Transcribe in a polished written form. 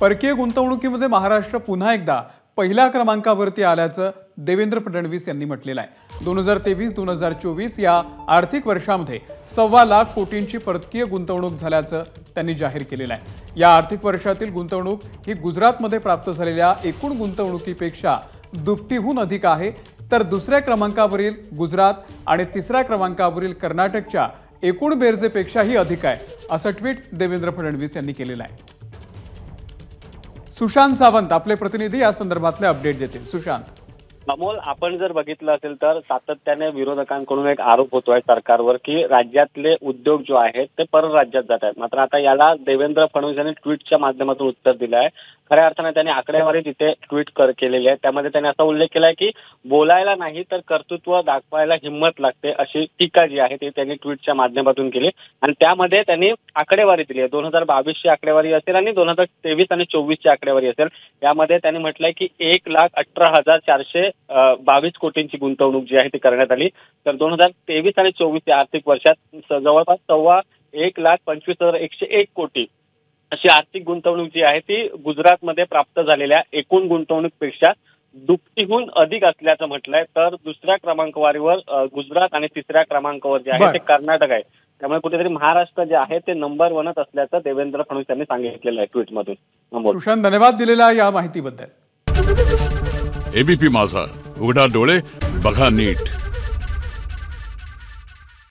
परकीय गुंतवणुकीमध्ये महाराष्ट्र पुन्हा एकदा पहिल्या क्रमांकावरती आल्याचं देवेंद्र फडणवीस यांनी म्हटलेलं आहे। 2023-2024 या आर्थिक वर्षामध्ये 1.25 लाख कोटींची परकीय गुंतवणूक झाल्याचं त्यांनी जाहीर केलेलं आहे। या आर्थिक वर्षातील गुंतवणूक ही गुजरातमध्ये प्राप्त झालेल्या एकूण गुंतवणुकीपेक्षा दुपटीहून अधिक आहे, तर दुसऱ्या क्रमांकावरील गुजरात आणि तिसऱ्या क्रमांकावरील कर्नाटकच्या एकूण बेरजेपेक्षाही अधिक आहे, असं ट्विट देवेंद्र फडणवीस यांनी केलेलं आहे। सुशांत सावंत आपले प्रतिनिधी या संदर्भातले अपडेट देतील। सुशांत, अमोल, आपण जर बघितलं असेल तर सातत्याने विरोधकांकडून एक आरोप होतोय सरकारवर की राज्यातले उद्योग जो आहेत ते परराज्यात जात आहेत। मात्र आता याला देवेंद्र फडणवीस यांनी ट्विटच्या माध्यमातून उत्तर दिलं आहे। खऱ्या अर्थाने त्यांनी आकडेवारी तिथे ट्विट केलेली आहे। त्यामध्ये त्यांनी असा उल्लेख केलाय की बोलायला नाही तर कर्तृत्व दाखवायला हिंमत लागते, अशी टीका जी आहे ती त्यांनी ट्विटच्या माध्यमातून केली आणि त्यामध्ये त्यांनी आकडेवारी दिली आहे। 2022 ची आकडेवारी असेल आणि 2023 आणि 24 ची आकडेवारी असेल। यामध्ये त्यांनी म्हटलंय की 1,18,422 कोटींची गुंतवणूक जी आहे ती करण्यात आली। तर 2023 आणि 24 या आर्थिक वर्षात जवळपास 1,25,101 कोटी अशी आर्थिक गुंतवणूक जी आहे ती गुजरातमध्ये प्राप्त झालेल्या एकूण गुंतवणुकीपेक्षा दुपटीहून अधिक असल्याचं म्हटलंय। तर दुसऱ्या क्रमांकावर गुजरात आणि तिसऱ्या क्रमांकावर जे आहे ते कर्नाटक आहे। त्यामुळे कुठेतरी महाराष्ट्र जे आहे ते नंबर 1च असल्याचं देवेंद्र फडणवीस यांनी सांगितलेलं आहे ट्विटमधून। सुशांत, धन्यवाद दिलेल्या या माहितीबद्दल। एबीपी माझा, उघडा डोळे बघा नीट।